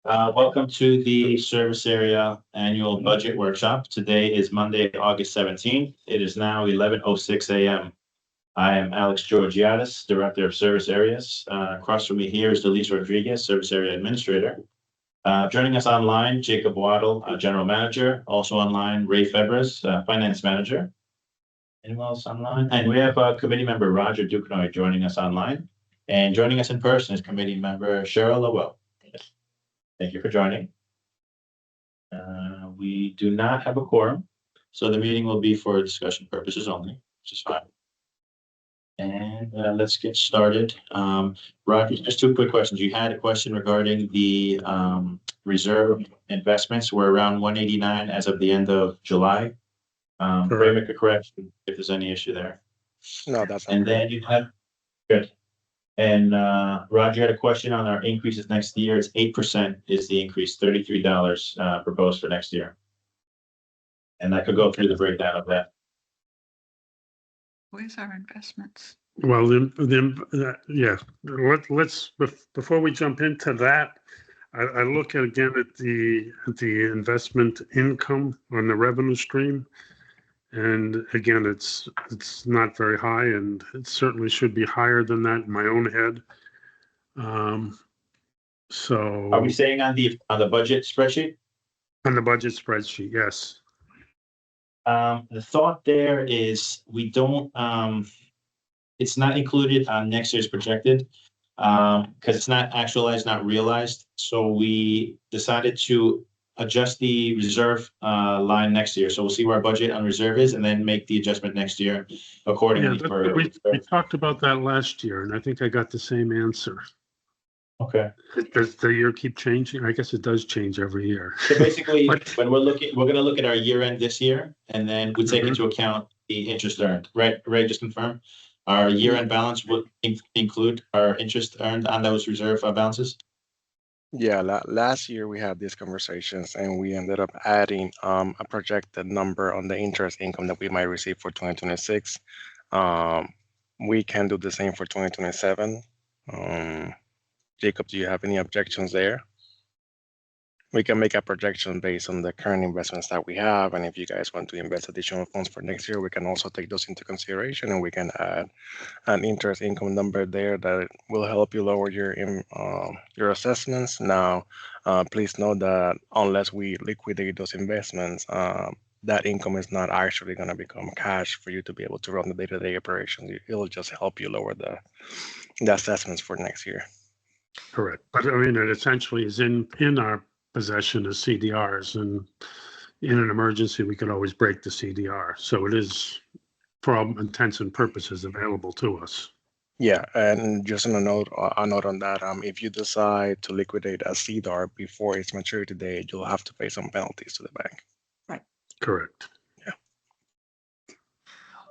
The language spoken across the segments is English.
Welcome to the service area annual budget workshop. Today is Monday, August 17th. It is now 11:06 a.m. I am Alex Georgiadis, Director of Service Areas. Across from me here is Delise Rodriguez, Service Area Administrator. Joining us online, Jacob Waddle, General Manager. Also online, Ray Febres, Finance Manager. Anyone else online? And we have committee member Roger Duquesnoy joining us online. And joining us in person is committee member Cheryl Lowell. Thank you for joining. We do not have a quorum, so the meeting will be for discussion purposes only, which is fine. And let's get started. Roger, just two quick questions. You had a question regarding the reserve investments. We're around 189 as of the end of July. Ray, make a correction if there's any issue there. No, that's And then you have, good. And Roger had a question on our increases next year. It's 8% is the increase, $33 proposed for next year. And I could go through the breakdown of that. Where's our investments? Well, yeah, let's before we jump into that, I look again at the investment income on the revenue stream. And again, it's not very high, and it certainly should be higher than that in my own head. So Are we saying on the budget spreadsheet? On the budget spreadsheet, yes. The thought there is we don't. It's not included on next year's projected because it's not actualized, not realized. So we decided to adjust the reserve line next year. So we'll see where our budget on reserve is and then make the adjustment next year accordingly. Yeah, we talked about that last year, and I think I got the same answer. Okay. Does the year keep changing? I guess it does change every year. So basically, when we're going to look at our year end this year, and then we take into account the interest earned. Right, Ray, just confirm. Our year end balance will include our interest earned on those reserve balances. Yeah, last year we had these conversations and we ended up adding a projected number on the interest income that we might receive for 2026. We can do the same for 2027. Jacob, do you have any objections there? We can make a projection based on the current investments that we have, and if you guys want to invest additional funds for next year, we can also take those into consideration, and we can add an interest income number there that will help you lower your assessments. Now, please note that unless we liquidate those investments, that income is not actually going to become cash for you to be able to run the day-to-day operations. It'll just help you lower the assessments for next year. Correct, but I mean, it essentially is in our possession as CDRs, and in an emergency we could always break the CDR, so it is for all intents and purposes available to us. Yeah, and just a note on that, if you decide to liquidate a CDR before its maturity date, you'll have to pay some penalties to the bank. Right. Correct.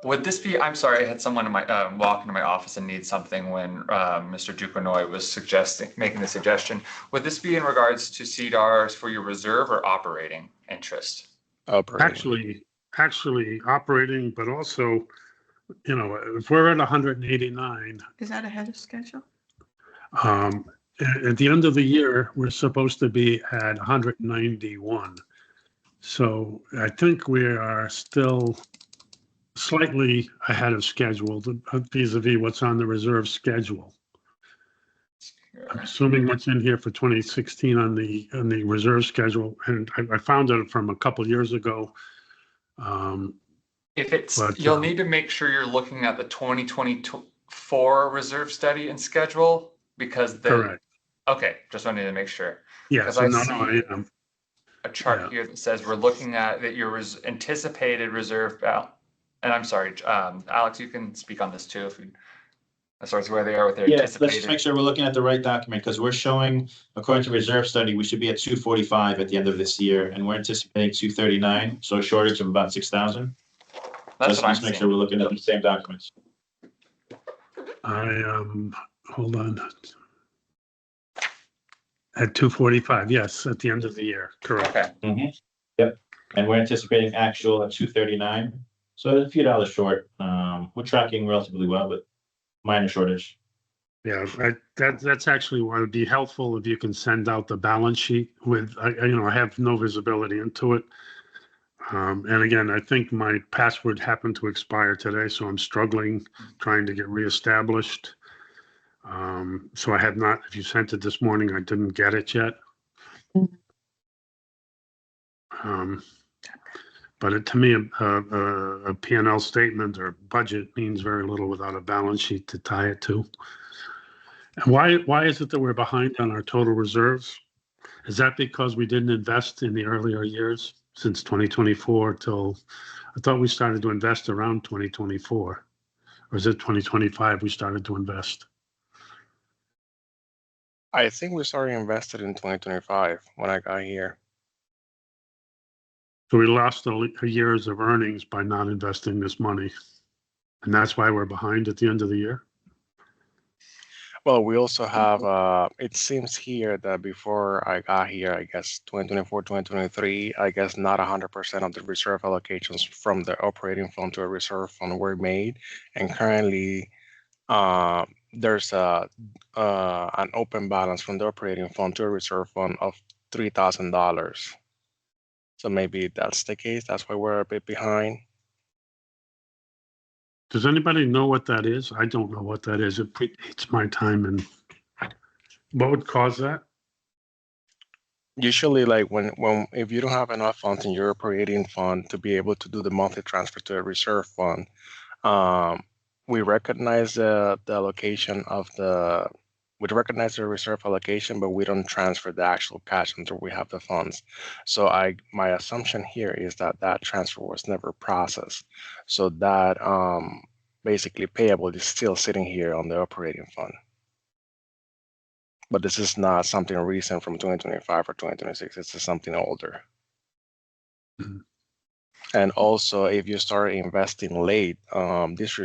Would this be, I'm sorry, I had someone in my walk into my office and need something when Mr. Duquesnoy was making the suggestion. Would this be in regards to CDRs for your reserve or operating interest? Operating. Actually operating, but also, you know, if we're at 189. Is that ahead of schedule? At the end of the year, we're supposed to be at 191. So I think we are still slightly ahead of schedule vis-a-vis what's on the reserve schedule. I'm assuming what's in here for 2016 on the reserve schedule, and I found it from a couple years ago. If it's, you'll need to make sure you're looking at the 2024 reserve study and schedule, because correct. Okay, just wanted to make sure. Yeah, so I am. A chart here that says we're looking at that your anticipated reserve balance. And I'm sorry, Alex, you can speak on this too if you, as far as where they are with their anticipated. Let's just make sure we're looking at the right document, because we're showing, according to reserve study, we should be at 245 at the end of this year, and we're anticipating 239, so a shortage of about 6,000. That's Let's make sure we're looking at the same documents. Hold on. At 245, yes, at the end of the year, correct. Okay. Yep, and we're anticipating actual at 239. So a few dollars short. We're tracking relatively well, but minor shortage. Yeah, that's actually what would be helpful if you can send out the balance sheet with, I have no visibility into it. And again, I think my password happened to expire today, so I'm struggling trying to get reestablished. So I have not, if you sent it this morning, I didn't get it yet. But to me, a P&L statement or budget means very little without a balance sheet to tie it to. And why is it that we're behind on our total reserves? Is that because we didn't invest in the earlier years since 2024 till, I thought we started to invest around 2024? Or is it 2025 we started to invest? I think we started invested in 2025 when I got here. So we lost a years of earnings by not investing this money. And that's why we're behind at the end of the year? Well, we also have, it seems here that before I got here, I guess 2024, 2023, I guess not 100% of the reserve allocations from the operating fund to a reserve fund were made. And currently, there's an open balance from the operating fund to a reserve fund of $3,000. So maybe that's the case. That's why we're a bit behind. Does anybody know what that is? I don't know what that is. It predates my time. And what would cause that? Usually, like if you don't have enough funds in your operating fund to be able to do the monthly transfer to a reserve fund, we recognize the allocation of we recognize the reserve allocation, but we don't transfer the actual cash until we have the funds. So my assumption here is that transfer was never processed. So that basically payable is still sitting here on the operating fund. But this is not something recent from 2025 or 2026. It's just something older. Mhm. And also, if you start investing late, this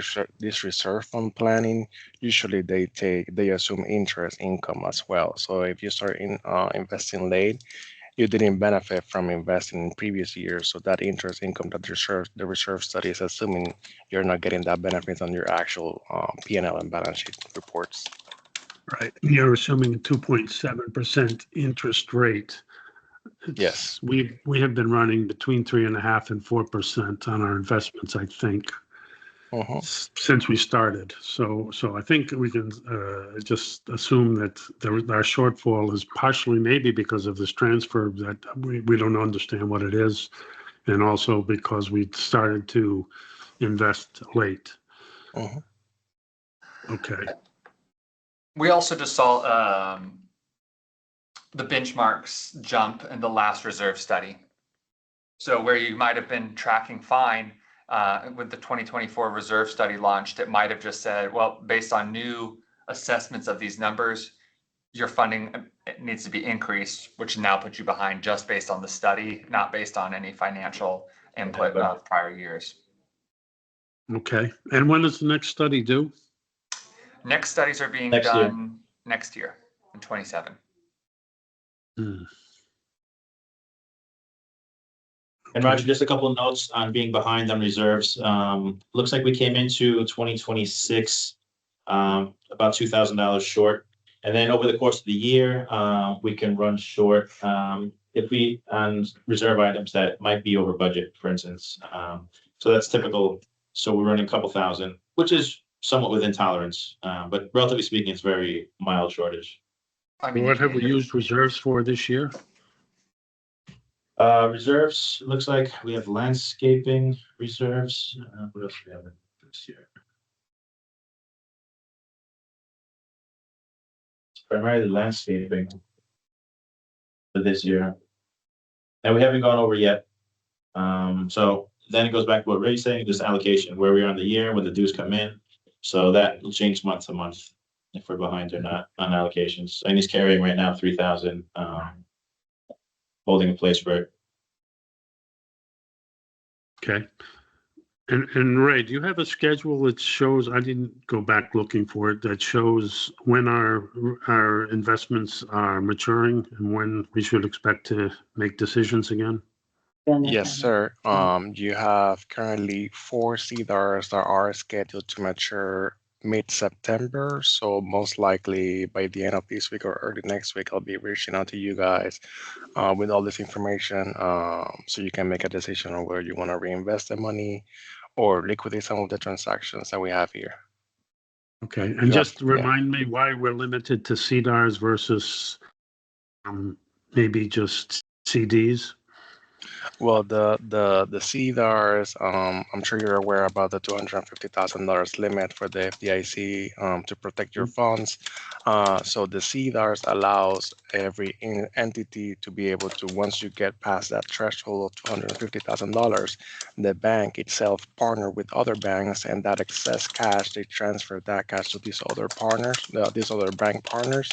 reserve fund planning, usually they assume interest income as well. So if you start investing late, you didn't benefit from investing in previous years. So that interest income that the reserve study is assuming, you're not getting that benefit on your actual P&L and balance sheet reports. Right. You're assuming a 2.7% interest rate. Yes. We have been running between 3.5% and 4% on our investments, I think, since we started. So I think we can just assume that our shortfall is partially maybe because of this transfer that we don't understand what it is, and also because we started to invest late. Okay. We also just saw the benchmarks jump in the last reserve study. So where you might have been tracking fine with the 2024 reserve study launched, it might have just said, well, based on new assessments of these numbers, your funding needs to be increased, which now puts you behind just based on the study, not based on any financial input of prior years. Okay. And when is the next study due? Next studies are being Next year. done next year in 27. And Roger, just a couple of notes on being behind on reserves. Looks like we came into 2026 about $2,000 short. And then over the course of the year, we can run short if we on reserve items that might be over budget, for instance. So that's typical. So we're running a couple thousand, which is somewhat within tolerance. But relatively speaking, it's very mild shortage. I mean, What have we used reserves for this year? Reserves, looks like we have landscaping reserves. What else do we have this year? It's primarily landscaping for this year. And we haven't gone over yet. So then it goes back to what Ray's saying, this allocation, where we are in the year, when the dues come in. So that will change month to month if we're behind or not on allocations. And he's carrying right now 3,000, holding a place for it. Okay. And Ray, do you have a schedule that shows, I didn't go back looking for it, that shows when our investments are maturing and when we should expect to make decisions again? Yes, sir. You have currently 4 CDRs that are scheduled to mature mid-September. So most likely by the end of this week or early next week, I'll be reaching out to you guys with all this information, so you can make a decision on whether you want to reinvest the money or liquidate some of the transactions that we have here. Okay, and Yeah, just yeah. remind me why we're limited to CDARS versus maybe just CDs? Well, the CDARS, I'm sure you're aware about the $250,000 limit for the FDIC to protect your funds. So the CDARS allows every entity to be able to, once you get past that threshold of $250,000, the bank itself partner with other banks, and that excess cash, they transfer that cash to these other partners, these other bank partners,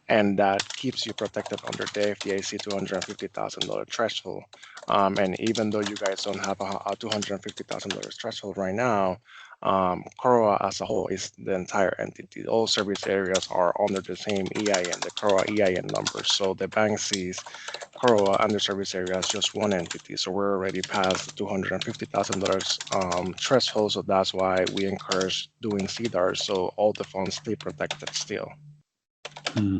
and that keeps you protected under the FDIC $250,000 threshold. And even though you guys don't have a $250,000 threshold right now, COROA as a whole is the entire entity. All service areas are under the same EIN, the COROA EIN number. So the bank sees COROA and the service area as just one entity. So we're already past the $250,000 threshold. So that's why we encourage doing CDARS, so all the funds stay protected still. Hmm.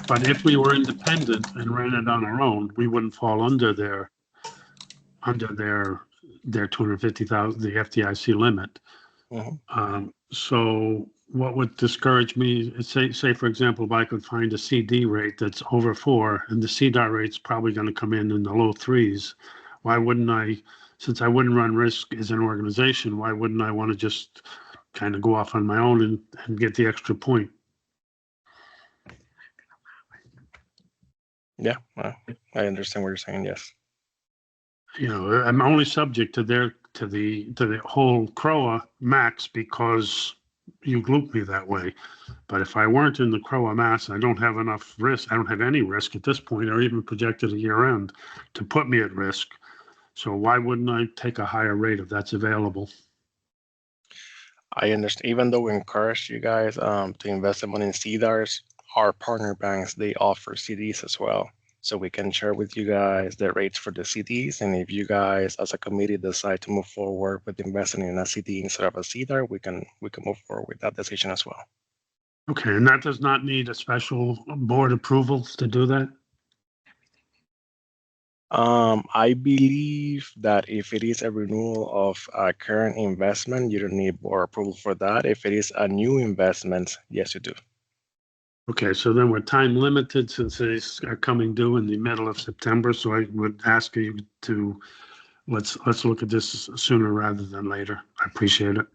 But if we were independent and ran it on our own, we wouldn't fall under their 250,000, the FDIC limit. Mhm. So what would discourage me, say for example, if I could find a CD rate that's over 4 and the CDAR rate's probably going to come in the low 3s, why wouldn't I, since I wouldn't run risk as an organization, why wouldn't I want to just kind of go off on my own and get the extra point? Yeah, I understand what you're saying. Yes. You know, I'm only subject to the whole CROA max because you grouped me that way. But if I weren't in the CROA max, I don't have enough risk. I don't have any risk at this point, or even projected a year end to put me at risk. So why wouldn't I take a higher rate if that's available? I understand. Even though we encourage you guys to invest the money in CDARS, our partner banks, they offer CDs as well. So we can share with you guys the rates for the CDs. And if you guys as a committee decide to move forward with investing in a CD instead of a CDAR, we can move forward with that decision as well. Okay, and that does not need a special board approval to do that? I believe that if it is a renewal of a current investment, you don't need board approval for that. If it is a new investment, yes, you do. Okay, so then we're time limited since they are coming due in the middle of September. So I would ask you to let's look at this sooner rather than later. I appreciate it.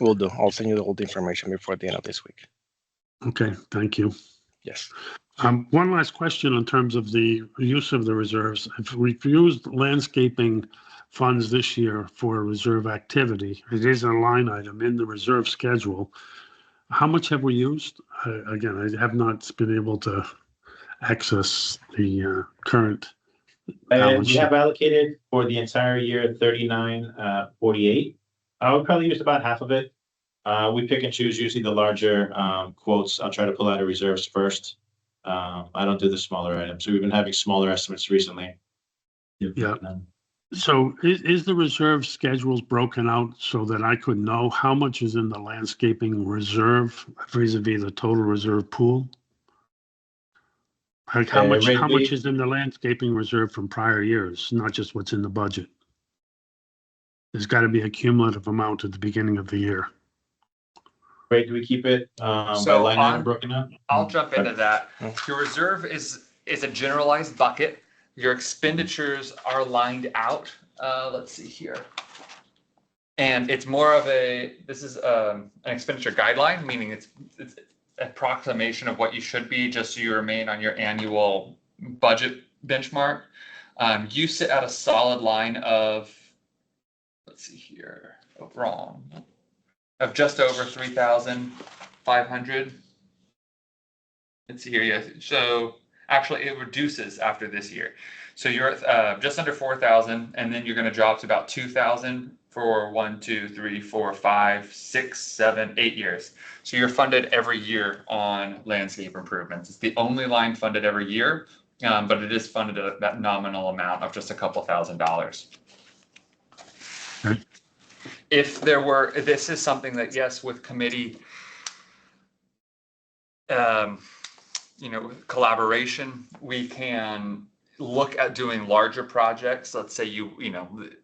Will do. I'll send you the whole information before the end of this week. Okay, thank you. Yes. One last question in terms of the use of the reserves. If we've used landscaping funds this year for reserve activity, it is a line item in the reserve schedule. How much have we used? Again, I have not been able to access the current balance We sheet. have allocated for the entire year 39.48. I would probably use about half of it. We pick and choose usually the larger quotes. I'll try to pull out of reserves first. I don't do the smaller items. So we've been having smaller estimates recently. Yeah. So is the reserve schedules broken out so that I could know how much is in the landscaping reserve vis-a-vis the total reserve pool? Like how much is in the landscaping reserve from prior years, not just what's in the budget? There's got to be a cumulative amount at the beginning of the year. Right, do we keep it by So line item broken up? I'll jump into that. Your reserve is a generalized bucket. Your expenditures are lined out. Let's see here. And it's more of this is an expenditure guideline, meaning it's approximation of what you should be just so you remain on your annual budget benchmark. You sit at a solid line of, let's see here, of just over 3,500. Let's see here, yes. So actually it reduces after this year. So you're at just under 4,000, and then you're going to drop to about 2,000 for 1, 2, 3, 4, 5, 6, 7, 8 years. So you're funded every year on landscape improvements. It's the only line funded every year, but it is funded at that nominal amount of just a couple $1,000s. Okay. if there were, this is something that, yes, with committee, collaboration, we can look at doing larger projects. Let's say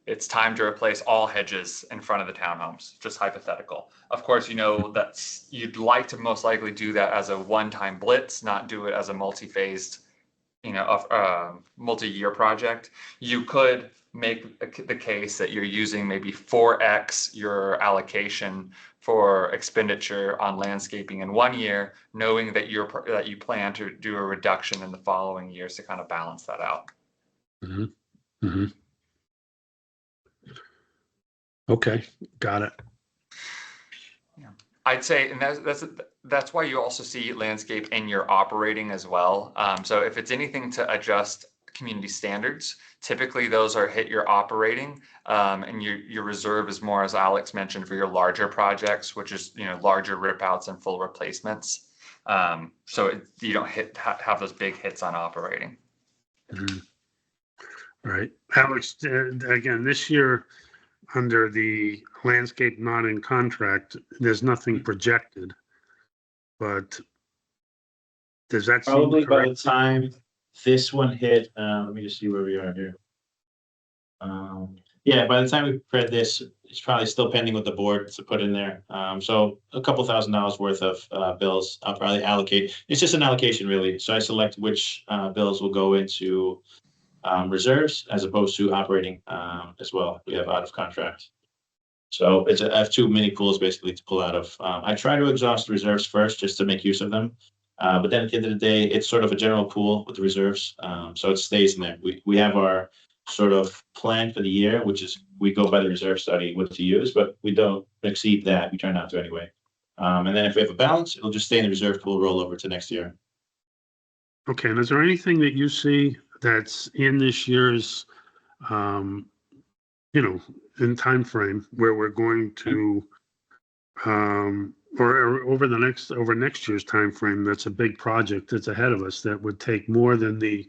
it's time to replace all hedges in front of the townhomes, just hypothetical. Of course, that's, you'd like to most likely do that as a one-time blitz, not do it as a multi-phased, multi-year project. You could make the case that you're using maybe 4x your allocation for expenditure on landscaping in 1 year, knowing that you plan to do a reduction in the following years to kind of balance that out. Mm-hmm. Mm-hmm. Okay, got it. I'd say, and that's why you also see landscape in your operating as well. So if it's anything to adjust community standards, typically those are hit your operating, and your reserve is more, as Alex mentioned, for your larger projects, which is larger rip outs and full replacements. So you don't have those big hits on operating. Mm-hmm. Right, Alex. Again, this year, under the landscape not in contract, there's nothing projected, but does that seem Probably by the correct? time this one hit, let me just see where we are here. Yeah, by the time we prepared this, it's probably still pending with the board to put in there. So a couple $1,000s worth of bills I'll probably allocate. It's just an allocation really. So I select which bills will go into reserves as opposed to operating as well. We have out of contract. So I have two mini pools basically to pull out of. I try to exhaust reserves first just to make use of them. But then at the end of the day, it's sort of a general pool with the reserves. So it stays in there. We have our sort of plan for the year, which is we go by the reserve study what to use, but we don't exceed that. We try not to anyway. And then if we have a balance, it'll just stay in the reserve pool, roll over to next year. Okay, and is there anything that you see that's in this year's, in time frame where we're going to, or over next year's time frame, that's a big project that's ahead of us that would take more than the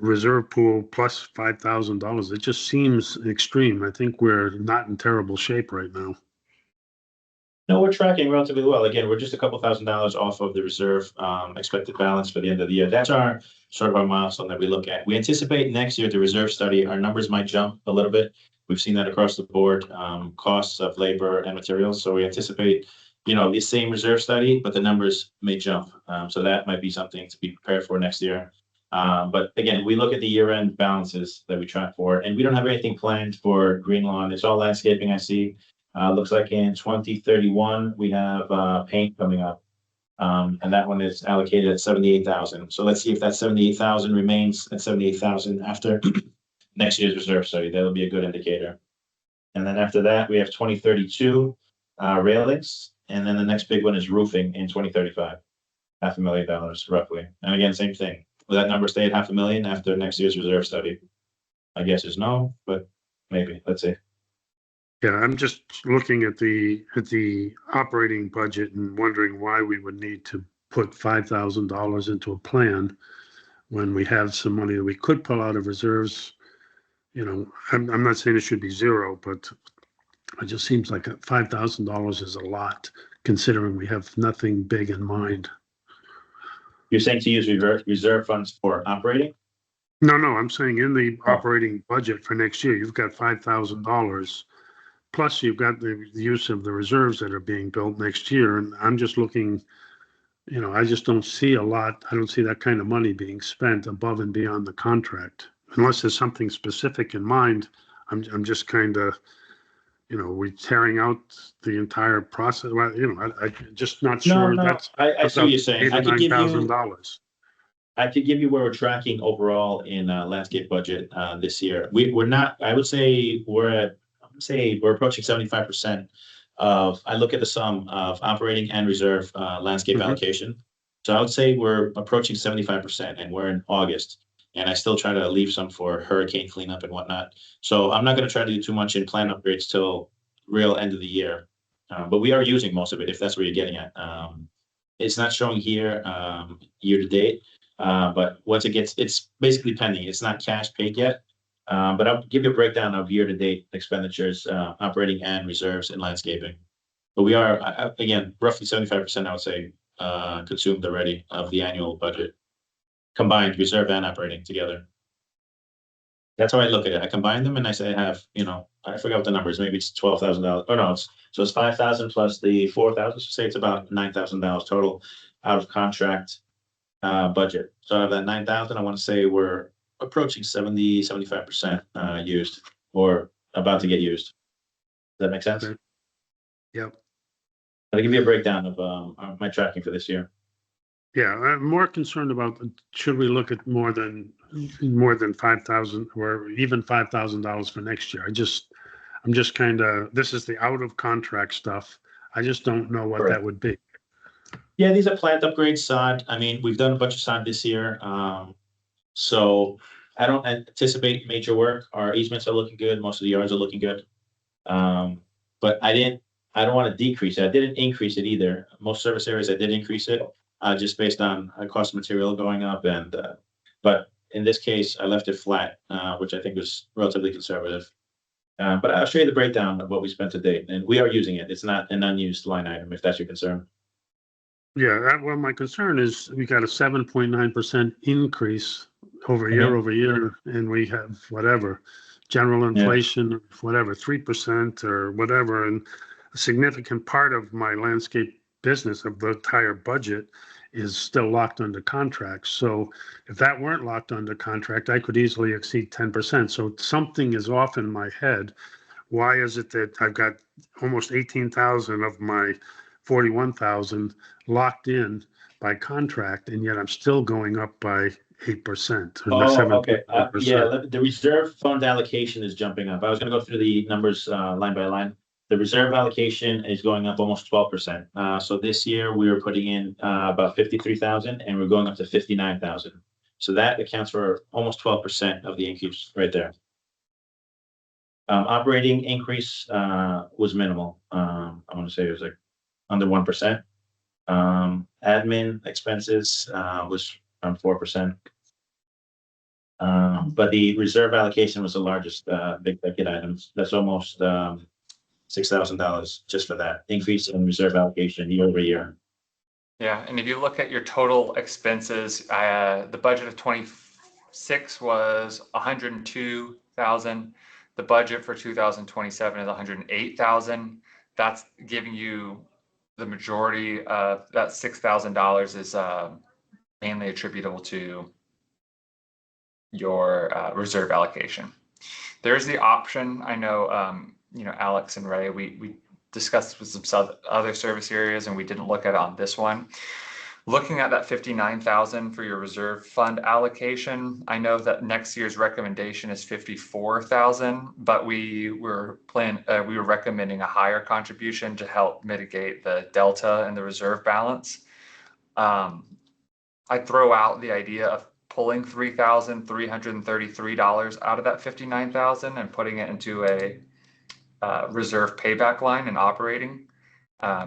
reserve pool plus $5,000? It just seems extreme. I think we're not in terrible shape right now. No, we're tracking relatively well. Again, we're just a couple $1,000s off of the reserve expected balance for the end of the year. That's our sort of our milestone that we look at. We anticipate next year, the reserve study, our numbers might jump a little bit. We've seen that across the board, costs of labor and materials. So we anticipate, the same reserve study, but the numbers may jump. So that might be something to be prepared for next year. But again, we look at the year-end balances that we track for, and we don't have anything planned for Greenlawn. It's all landscaping, I see. Looks like in 2031, we have paint coming up. And that one is allocated at 78,000. So let's see if that 78,000 remains at 78,000 after next year's reserve study. That'll be a good indicator. And then after that, we have 2032 railings. And then the next big one is roofing in 2035, $500,000 roughly. And again, same thing. Will that number stay at $500,000 after next year's reserve study? I guess is no, but maybe. Let's see. Yeah, I'm just looking at the operating budget and wondering why we would need to put $5,000 into a plan when we have some money that we could pull out of reserves. I'm not saying it should be zero, but it just seems like $5,000 is a lot considering we have nothing big in mind. You're saying to use reserve funds for operating? No, I'm saying in the operating budget for next year, you've got $5,000. Plus, you've got the use of the reserves that are being built next year. And I'm just looking, I just don't see a lot. I don't see that kind of money being spent above and beyond the contract. Unless there's something specific in mind, I'm just kind of, we're tearing out the entire process. Well, I'm just not sure. No, That's I see what you're saying. $8,000 or $9,000. I could give you where we're tracking overall in landscape budget this year. We're not, I would say we're approaching 75% of, I look at the sum of operating and reserve landscape allocation. So I would say we're approaching 75% and we're in August. And I still try to leave some for hurricane cleanup and whatnot. So I'm not going to try to do too much in plan upgrades till real end of the year. But we are using most of it, if that's where you're getting at. It's not showing here year to date. But once it gets, it's basically pending. It's not cash paid yet. But I'll give you a breakdown of year-to-date expenditures, operating and reserves in landscaping. But we are, again, roughly 75%, I would say, consumed already of the annual budget, combined reserve and operating together. That's how I look at it. I combine them and I say I have, I forgot what the number is. Maybe it's $12,000. Oh no, it's 5,000 plus the 4,000. So say it's about $9,000 total out of contract budget. So out of that 9,000, I want to say we're approaching 75% used or about to get used. Does that make sense? Okay. Yep. I'll give you a breakdown of my tracking for this year. Yeah, I'm more concerned about, should we look at more than 5,000 or even $5,000 for next year? I'm just kind of, this is the out of contract stuff. I just don't know what that would be. Yeah, these are plant upgrades, sod. I mean, we've done a bunch of sod this year. So I don't anticipate major work. Our easements are looking good. Most of the yards are looking good. But I don't want to decrease it. I didn't increase it either. Most service areas, I did increase it, just based on cost of material going up. But in this case, I left it flat, which I think was relatively conservative. But I'll show you the breakdown of what we spent to date, and we are using it. It's not an unused line item, if that's your concern. Yeah, well, my concern is we got a 7.9% increase over year, and we have whatever, general inflation, whatever, 3% or whatever. And a significant part of my landscape business of the entire budget is still locked under contract. So if that weren't locked under contract, I could easily exceed 10%. So something is off in my head. Why is it that I've got almost 18,000 of my 41,000 locked in by contract, and yet I'm still going up by 8%. Okay. Yeah, the reserve fund allocation is jumping up. I was going to go through the numbers line by line. The reserve allocation is going up almost 12%. So this year we were putting in about 53,000, and we're going up to 59,000. So that accounts for almost 12% of the increase right there. Operating increase was minimal. I want to say it was like under 1%. Admin expenses was around 4%. But the reserve allocation was the largest big ticket items. That's almost $6,000 just for that increase in reserve allocation year over year. Yeah, and if you look at your total expenses, the budget of 26 was 102,000. The budget for 2027 is 108,000. That's giving you the majority of that $6,000 is mainly attributable to your reserve allocation. There's the option. I know, Alex and Ray, we discussed with some other service areas, and we didn't look at it on this one. Looking at that 59,000 for your reserve fund allocation, I know that next year's recommendation is 54,000, but we were recommending a higher contribution to help mitigate the delta in the reserve balance. I throw out the idea of pulling $3,333 out of that 59,000 and putting it into a reserve payback line and operating.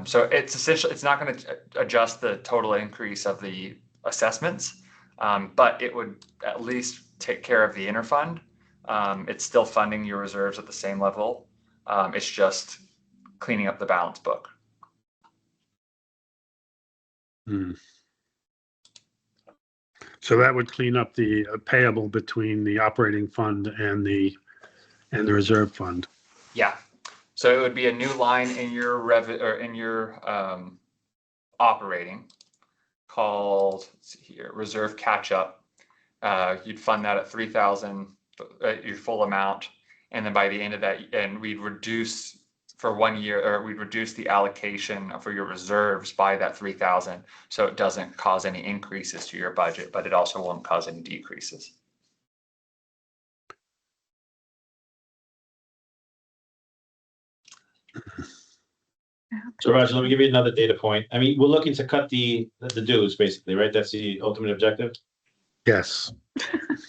So it's essentially, it's not going to adjust the total increase of the assessments, but it would at least take care of the interfund. It's still funding your reserves at the same level. It's just cleaning up the balance book. So that would clean up the payable between the operating fund and the reserve fund. Yeah. So it would be a new line in your operating called, let's see here, reserve catch up. You'd fund that at 3,000, your full amount, and then by the end of that, and we'd reduce for 1 year, or we'd reduce the allocation for your reserves by that 3,000, so it doesn't cause any increases to your budget, but it also won't cause any decreases. So Roger, let me give you another data point. I mean, we're looking to cut the dues, basically, right? That's the ultimate objective. Yes.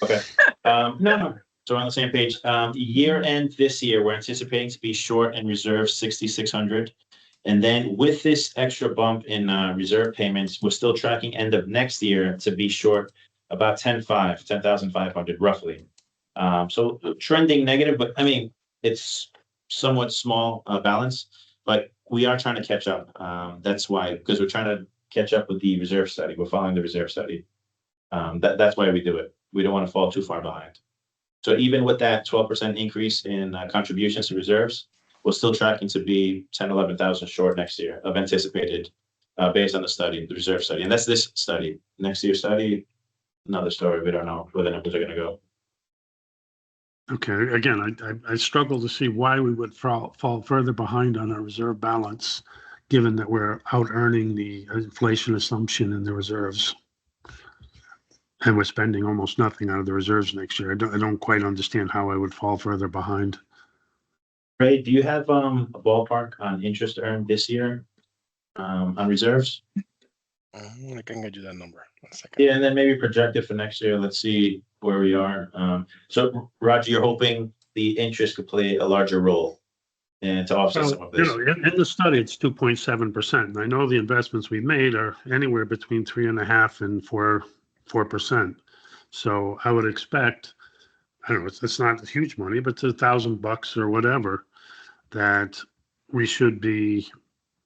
Okay. No. So we're on the same page. Year end this year, we're anticipating to be short in reserve 6,600. And then with this extra bump in reserve payments, we're still tracking end of next year to be short about 10,500 roughly. So trending negative, but I mean, it's somewhat small balance, but we are trying to catch up. That's why, because we're trying to catch up with the reserve study. We're following the reserve study. That's why we do it. We don't want to fall too far behind. So even with that 12% increase in contributions to reserves, we're still tracking to be 10, 11,000 short next year of anticipated, based on the study, the reserve study. And that's this study. Next year's study, another story. We don't know where the numbers are going to go. Okay, again, I struggle to see why we would fall further behind on our reserve balance, given that we're out earning the inflation assumption in the reserves. And we're spending almost nothing out of the reserves next year. I don't quite understand how I would fall further behind. Ray, do you have a ballpark on interest earned this year on reserves? I can get you that number. 1 second. Yeah, and then maybe projected for next year. Let's see where we are. So Roger, you're hoping the interest could play a larger role and to offset some of You this. know, in the study, it's 2.7%. And I know the investments we made are anywhere between 3.5% and 4%. So I would expect, I don't know, it's not huge money, but it's $1,000 or whatever that we should be,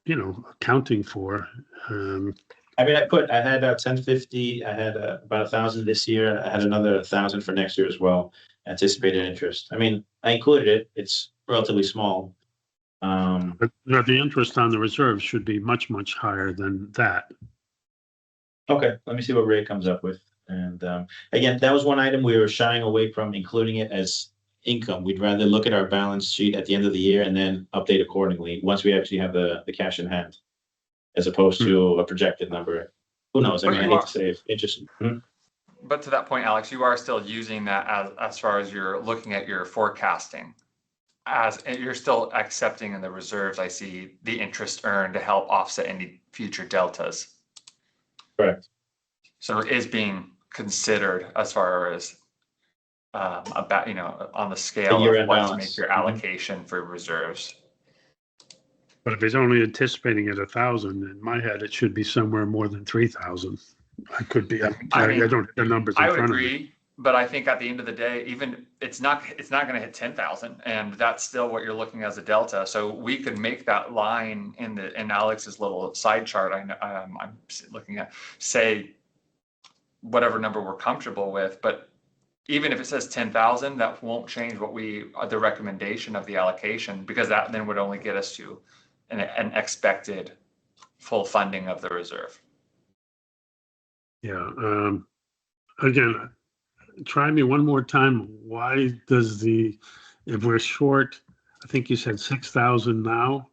accounting for. I mean, I had 1050, I had about 1,000 this year. I had another 1,000 for next year as well. Anticipated interest. I mean, I included it. It's relatively small. But the interest on the reserves should be much, much higher than that. Okay, let me see what Ray comes up with. And again, that was one item we were shying away from including it as income. We'd rather look at our balance sheet at the end of the year and then update accordingly once we actually have the cash in hand, as opposed to a projected number. Who knows? I But mean, I you hate are- to say if interest. But to that point, Alex, you are still using that as far as you're looking at your forecasting. And you're still accepting in the reserves, I see the interest earned to help offset any future deltas. Correct. So it is being considered as far as about, on the scale year-end of what to balance. make your allocation for reserves. But if he's only anticipating at 1,000, in my head, it should be somewhere more than 3,000. I could be, I mean, don't have the numbers I in would front of me. agree, but I think at the end of the day, even it's not going to hit 10,000, and that's still what you're looking as a delta. So we could make that line in Alex's little side chart. I'm looking at, say, whatever number we're comfortable with, but even if it says 10,000, that won't change the recommendation of the allocation, because that then would only get us to an expected full funding of the reserve. Yeah. Again, try me one more time. Why does if we're short, I think you said 6,000 now,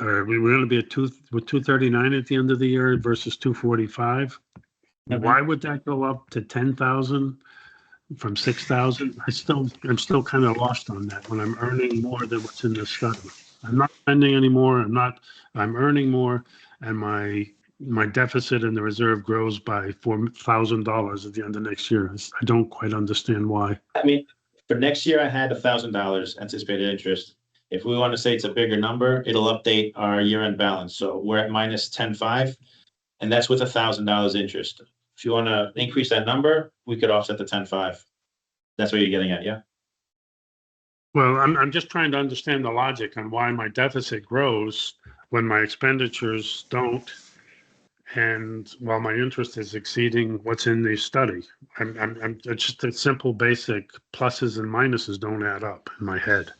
or we're going to be at 239 at the end of the year versus 245. Mhm. Why would that go up to 10,000 from 6,000? I'm still kind of lost on that when I'm earning more than what's in the study. I'm not spending any more. I'm earning more, and my deficit in the reserve grows by $4,000 at the end of next year. I don't quite understand why. I mean, for next year, I had $1,000 anticipated interest. If we want to say it's a bigger number, it'll update our year-end balance. So we're at minus 10.5, and that's with $1,000 interest. If you want to increase that number, we could offset the 10.5. That's what you're getting at, yeah? Well, I'm just trying to understand the logic on why my deficit grows when my expenditures don't, and while my interest is exceeding what's in the study. It's just a simple basic pluses and minuses don't add up in my head.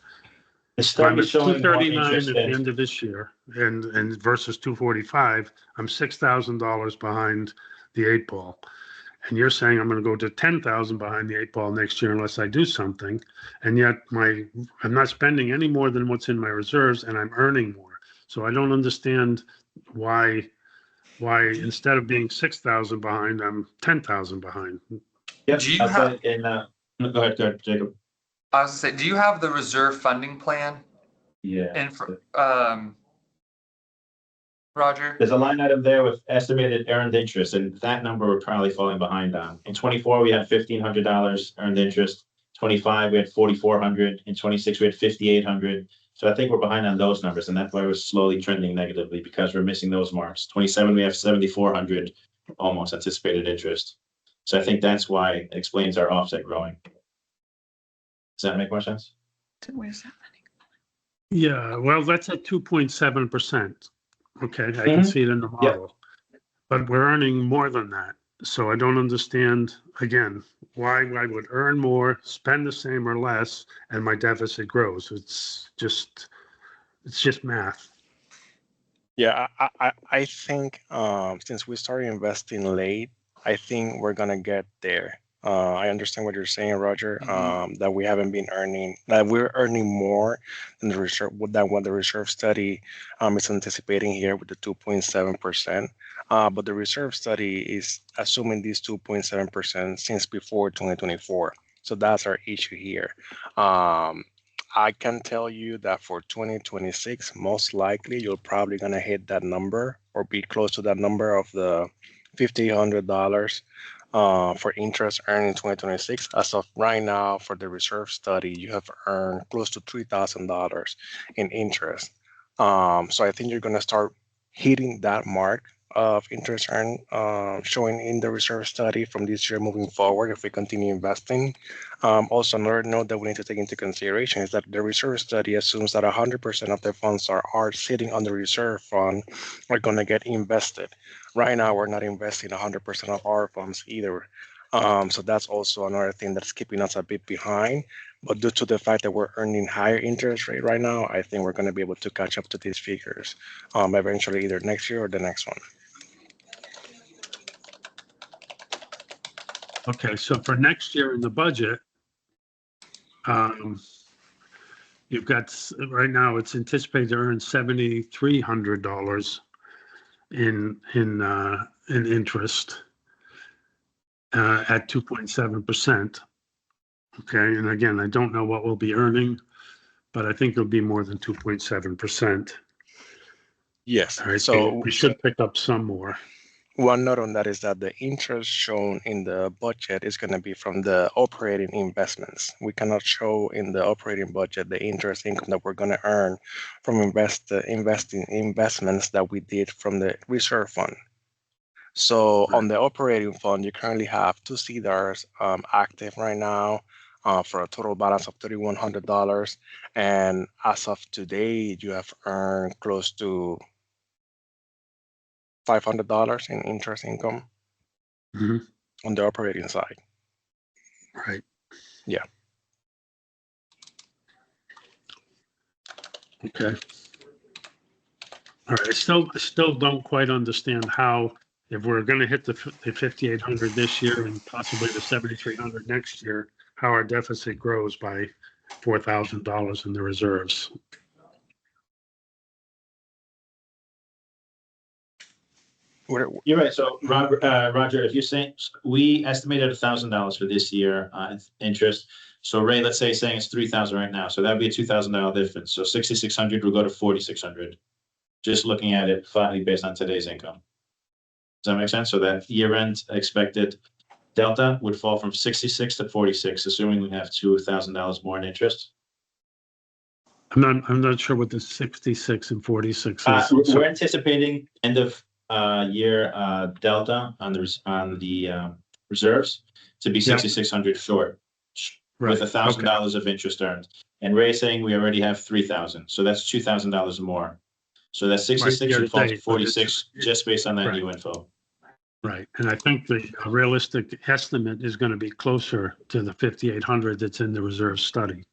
The So I'm study at showing more 239 interest at the in, end of this year, and versus 245, I'm $6,000 behind the 8 ball. And you're saying I'm going to go to 10,000 behind the 8 ball next year unless I do something. And yet I'm not spending any more than what's in my reserves, and I'm earning more. So I don't understand why instead of being 6,000 behind, I'm 10,000 behind. yep, Do you I have- put in, go ahead, Jacob. I was gonna say, do you have the reserve funding plan Yeah. Roger? There's a line item there with estimated earned interest, and that number we're probably falling behind on. In 24, we had $1,500 earned interest. 25, we had 4,400. In 26, we had 5,800. So I think we're behind on those numbers, and that's why we're slowly trending negatively, because we're missing those marks. 27, we have 7,400 almost anticipated interest. So I think that's why it explains our offset growing. Does that make more sense? Where's that money? Yeah, well, that's at 2.7%. Okay, I can Mhm. see it in the Yep. model. But we're earning more than that. So I don't understand, again, why I would earn more, spend the same or less, and my deficit grows. It's just math. Yeah, I think since we started investing late, I think we're gonna get there. I understand what you're saying, Roger. That we haven't been earning, that we're earning more than the reserve, than what the reserve study is anticipating here with the 2.7%. But the reserve study is assuming this 2.7% since before 2024. So that's our issue here. I can tell you that for 2026, most likely you're probably gonna hit that number or be close to that number of the $5,800 for interest earned in 2026. As of right now, for the reserve study, you have earned close to $3,000 in interest. So I think you're gonna start hitting that mark of interest earned showing in the reserve study from this year moving forward if we continue investing. Also, another note that we need to take into consideration is that the reserve study assumes that 100% of the funds are sitting on the reserve fund are going to get invested. Right now, we're not investing 100% of our funds either. So that's also another thing that's keeping us a bit behind. But due to the fact that we're earning higher interest rate right now, I think we're going to be able to catch up to these figures eventually, either next year or the next one. Okay, so for next year in the budget, you've got, right now, it's anticipated to earn $7,300 in interest at 2.7%. Okay, and again, I don't know what we'll be earning, but I think it'll be more than 2.7%. Yes. All right, So we should pick up some more. one note on that is that the interest shown in the budget is going to be from the operating investments. We cannot show in the operating budget the interest income that we're going to earn from investing investments that we did from the reserve fund. So on the operating fund, you currently have two CDARs active right now for a total balance of $3,100. And as of today, you have earned close to $500 in interest income Mhm. on the operating side. Right. Yeah. Okay. All right, I still don't quite understand how, if we're gonna hit the 5,800 this year and possibly the 7,300 next year, how our deficit grows by $4,000 in the reserves. You're right. So Roger, if you're saying, we estimated $1,000 for this year, interest. So Ray, let's say saying it's 3,000 right now. So that'd be a $2,000 difference. So 6,600 will go to 4,600. Just looking at it flatly based on today's income. Does that make sense? So that year end expected delta would fall from 66 to 46, assuming we have $2,000 more in interest. I'm not sure what the 66 and 46 is. We're anticipating end of year delta on the reserves to be 6,600 short, with $1,000 of interest earned. And Ray's saying we already have 3,000, so that's $2,000 more. So that 66 should fall to 46 just based on that new info. Right, and I think the realistic estimate is going to be closer to the 5,800 that's in the reserve study.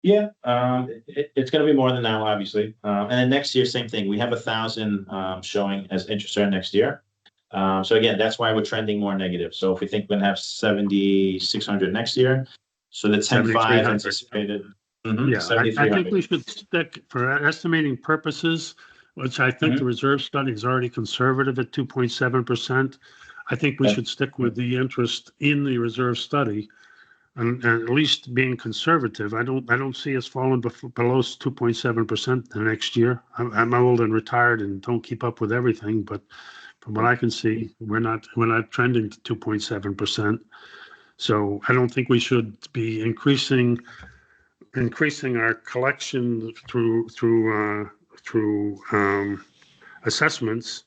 Yeah, it's going to be more than now, obviously. And then next year, same thing. We have 1,000 showing as interest earned next year. So again, that's why we're trending more negative. So if we think we're going to have 7,600 next year, so the 10.5 anticipated. Yeah, I think we should stick, for estimating purposes, which I think the reserve study is already conservative at 2.7%. I think we should stick with the interest in the reserve study, and at least being conservative. I don't see us falling below 2.7% the next year. I'm old and retired and don't keep up with everything, but from what I can see, we're not trending to 2.7%. So I don't think we should be increasing our collection through assessments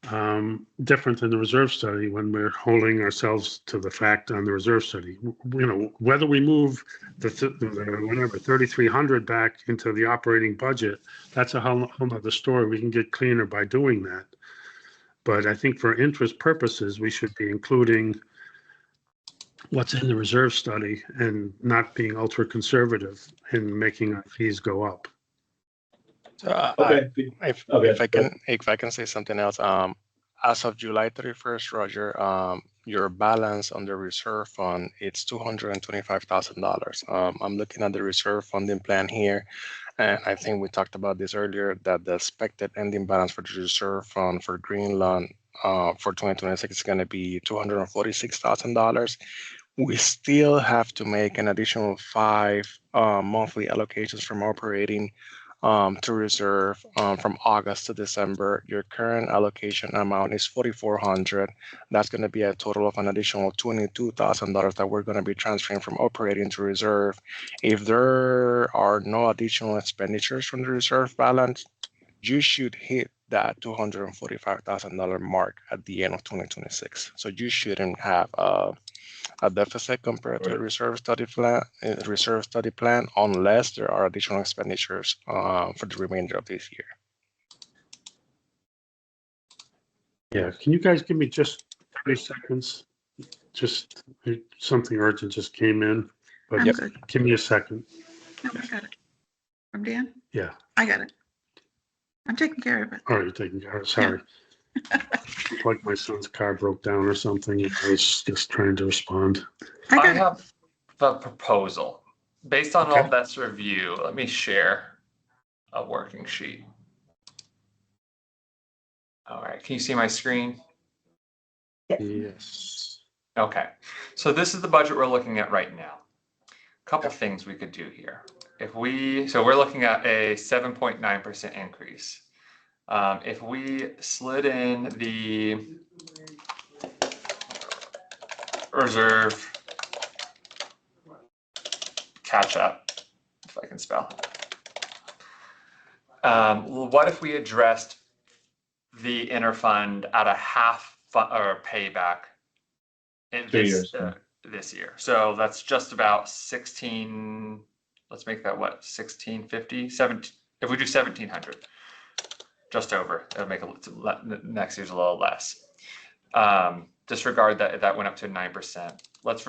different than the reserve study when we're holding ourselves to the fact on the reserve study. You know, whether we move the whatever 3,300 back into the operating budget, that's a whole nother story. We can get cleaner by doing that. But I think for interest purposes, we should be including what's in the reserve study and not being ultra conservative in making our fees go up. So, Okay. if I can say something else, as of July 31st, Roger, your balance on the reserve fund, it's $225,000. I'm looking at the reserve funding plan here, and I think we talked about this earlier, that the expected ending balance for the reserve fund for Greenlawn for 2026 is going to be $246,000. We still have to make an additional 5 monthly allocations from operating to reserve from August to December. Your current allocation amount is $4,400. That's going to be a total of an additional $22,000 that we're going to be transferring from operating to reserve. If there are no additional expenditures from the reserve balance, you should hit that $245,000 mark at the end of 2026. So you shouldn't have a deficit compared to the reserve study plan, unless there are additional expenditures for the remainder of this year. Yeah, can you guys give me just 30 seconds? Just something urgent just came in, but I'm good. give me a second. No, I got it. From Dan? Yeah. I got it. I'm taking care of it. All right, you're taking care of it. Sorry. It's like my son's car broke down or something. And I was just trying to respond. I I got it. have a proposal. Based on Okay. all this review, let me share a working sheet. All right, can you see my screen? Yes. Okay, so this is the budget we're looking at right now. Couple things we could do here. So we're looking at a 7.9% increase. If we slid in the reserve catch up, if I can spell. What if we addressed the interfund at a half or payback in 2 years. This year? So that's just about 16. Let's make that what, 1650, 17. If we do 1700, just over, it'll make next year's a little less. Disregard that went up to 9%. Let's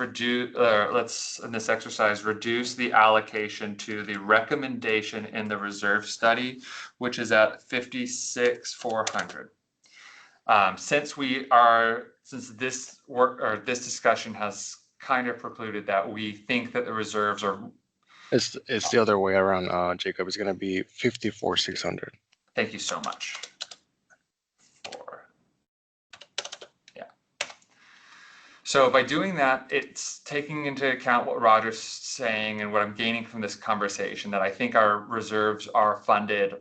in this exercise reduce the allocation to the recommendation in the reserve study, which is at 56,400. Since this work or this discussion has kind of precluded that, we think that the reserves are. It's the other way around, Jacob. It's going to be 54,600. Thank you so much. So by doing that, it's taking into account what Roger's saying and what I'm gaining from this conversation, that I think our reserves are funded.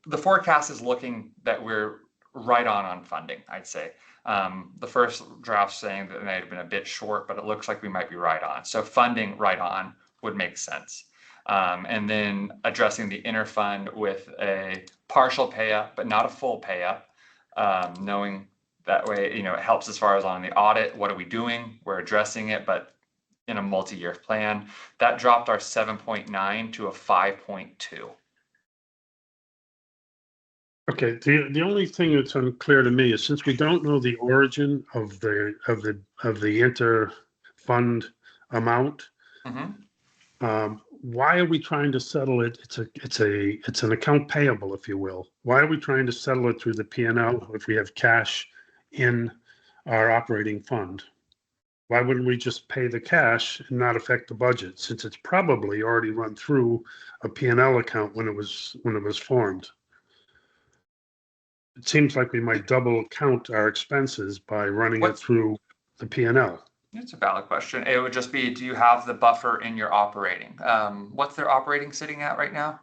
The forecast is looking that we're right on funding, I'd say. The first draft saying that it might have been a bit short, but it looks like we might be right on. So funding right on would make sense. And then addressing the interfund with a partial pay up, but not a full pay up, knowing that way, it helps as far as on the audit. What are we doing? We're addressing it, but in a multi-year plan. That dropped our 7.9 to a 5.2. Okay. The only thing that's unclear to me is, since we don't know the origin of the inter-fund amount, why are we trying to settle it? It's an account payable, if you will. Why are we trying to settle it through the P&L if we have cash in our operating fund? Why wouldn't we just pay the cash and not affect the budget, since it's probably already run through a P&L account when it was formed? It seems like we might double count our expenses by running it through the P&L. It's a valid question. It would just be, do you have the buffer in your operating? What's their operating sitting at right now?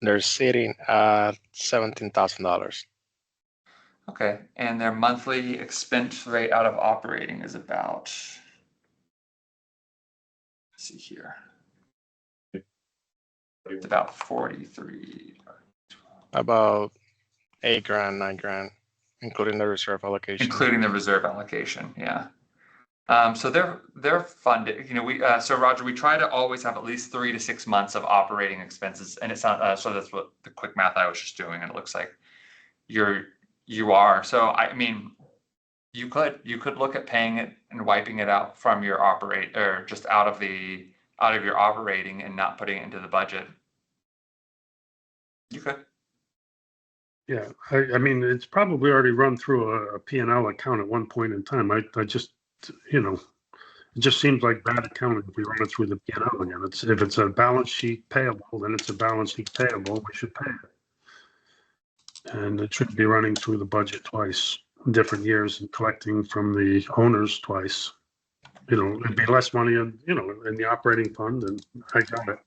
They're sitting at $17,000. Okay, and their monthly expense rate out of operating is about, let's see here. It's about 43. About 8,000, 9,000, including the reserve allocation. including the reserve allocation, yeah. So they're funded, so Roger, we try to always have at least 3 to 6 months of operating expenses, and it's not, so that's what the quick math I was just doing, and it looks like you are. So I mean, you could look at paying it and wiping it out from your or just out of your operating and not putting it into the budget. You could. Yeah, I mean, it's probably already run through a P&L account at one point in time. I just, it just seems like bad accounting if we run it through the P&L again. If it's a balance sheet payable, then it's a balance sheet payable, we should pay it. And it shouldn't be running through the budget twice, different years, and collecting from the owners twice. It'd be less money in the operating fund, and I got it.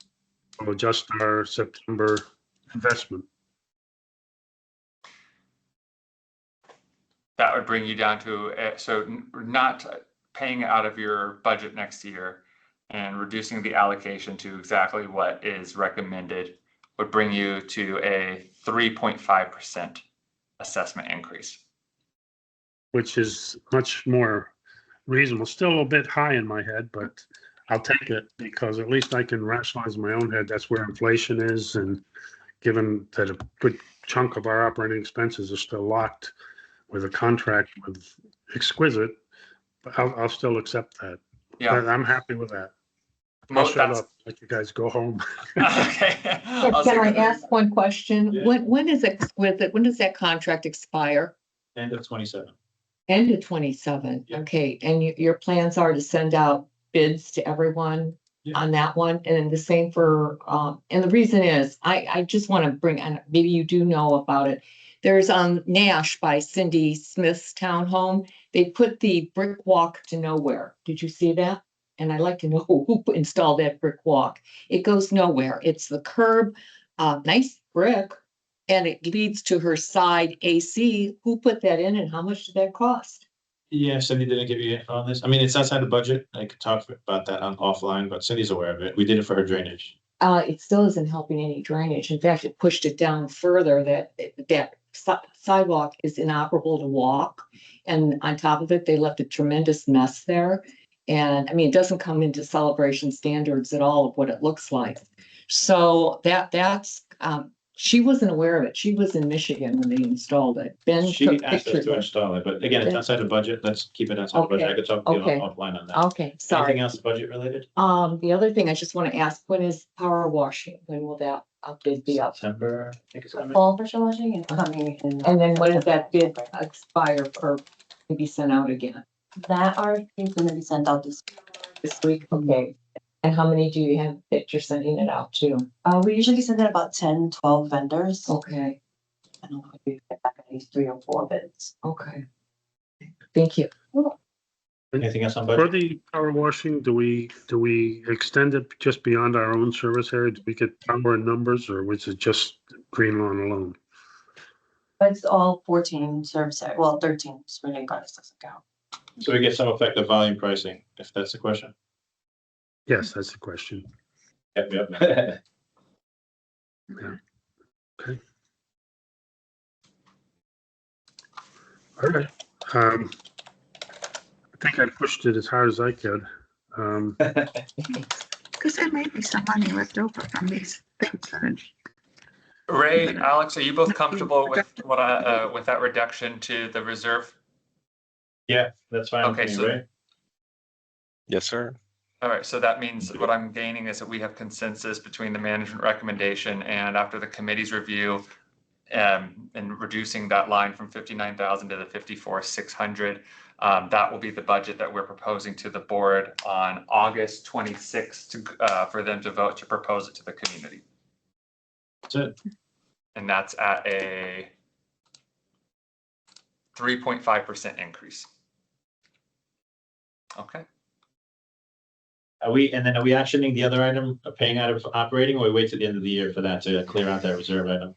We'll adjust our September investment. That would bring you down to, not paying it out of your budget next year and reducing the allocation to exactly what is recommended would bring you to a 3.5% assessment increase. Which is much more reasonable. Still a bit high in my head, but I'll take it because at least I can rationalize in my own head. That's where inflation is. And given that a good chunk of our operating expenses are still locked with a contract with Exquisite, but I'll still accept that. Yeah, I'm happy with that. I'll shut up, let you guys go home. Okay. Can I ask one question? Yeah. When is Exquisite, when does that contract expire? End of 27. End of 27, Yeah. okay, and your plans are to send out bids to everyone Yeah. on that one, and then the same for, and the reason is, I just want to bring, and maybe you do know about it. There's Nash by Cindy Smith's townhome, they put the brick walk to nowhere. Did you see that? And I'd like to know who installed that brick walk. It goes nowhere. It's the curb, nice brick, and it leads to her side AC. Who put that in and how much did that cost? Yeah, Cindy didn't give you info on this. I mean, it's outside the budget. I could talk about that offline, but Cindy's aware of it. We did it for her drainage. It still isn't helping any drainage. In fact, it pushed it down further that sidewalk is inoperable to walk. And on top of it, they left a tremendous mess there. And I mean, it doesn't come into celebration standards at all of what it looks like. So that's, she wasn't aware of it. She was in Michigan when they installed it. Ben She took asked us pictures. to install it, but again, it's Yeah. outside the budget. Let's keep it outside the budget. I could talk to you Okay. offline on that. Okay, sorry. Anything else budget related? The other thing I just want to ask, when is power washing? When will that bid be up? September, I think it's coming. Fall pressure washing and coming in. And then when does that bid expire or be sent out again? That RFP is gonna be sent out this, This week? Okay. And how many do you have that you're sending it out to? we usually send out about 10, 12 vendors. Okay, And I'll probably get back at least 3 or 4 bids. okay. Thank you. Anything else on For budget? the power washing, do we extend it just beyond our own service area? Do we get power in numbers, or was it just Greenlawn alone? But it's all 14 service area, well, 13 Spring Gardens doesn't count. So we get some effective volume pricing, if that's the question. Yes, that's the question. Yep, yep. Okay. All right. I think I pushed it as hard as I could. Because there may be some money left over from these things. Ray, Alex, are you both comfortable with with that reduction to the reserve? Yeah, that's fine. Okay, with me, so- Ray. Yes, sir. All right, so that means what I'm gaining is that we have consensus between the management recommendation and after the committee's review, and reducing that line from 59,000 to the 54,600. That will be the budget that we're proposing to the board on August 26th to, for them to vote to propose it to the community. That's it. And that's at a 3.5% increase. Okay. Are we actioning the other item, paying out of operating, or we wait till the end of the year for that to clear out that reserve item?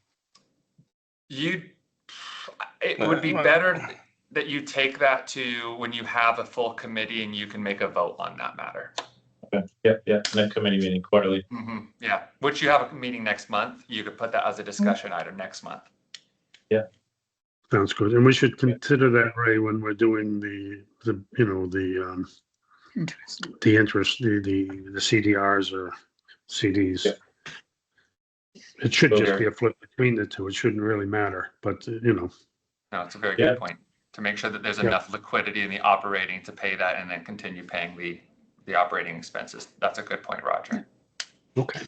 It would be better that you take that to when you have a full committee and you can make a vote on that matter. Okay, yep, then committee meeting quarterly. Yeah, which you have a meeting next month. You could put that as a discussion item next month. Yeah. Sounds good. And we should consider that, Ray, when we're doing the Interesting. the CDRs or CDs. Yeah. It should just Okay. be a flip between the two. It shouldn't really matter, but No, it's a very Yeah. good point, to make sure that there's Yeah. enough liquidity in the operating to pay that and then continue paying the operating expenses. That's a good point, Roger. okay,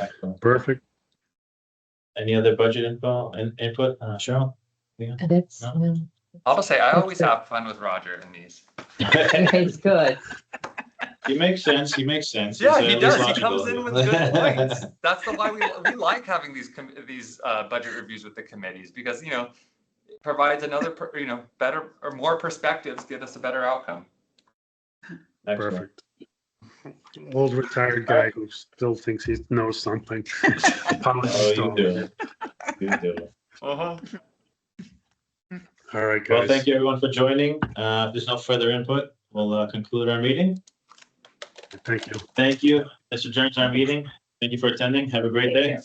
Excellent. perfect. Any other budget input, Cheryl? Yeah. That's, No. I'll just say, I That's always it. have fun with Roger in these. it's good. He makes sense. He makes sense. Yeah, He's, he at does. least He comes logical. in with good points. That's why we like having these budget reviews with the committees, because, it provides another, better or more perspectives, get us a better outcome. Excellent. Perfect. Old retired guy who still thinks he knows something. Apologies to Oh, all you of do. you. You do. Uh-huh. All right, Well, guys. thank you everyone for joining. If there's no further input, we'll conclude our meeting. Thank you. Thank you. This adjourns our meeting. Thank you for attending. Have a great day.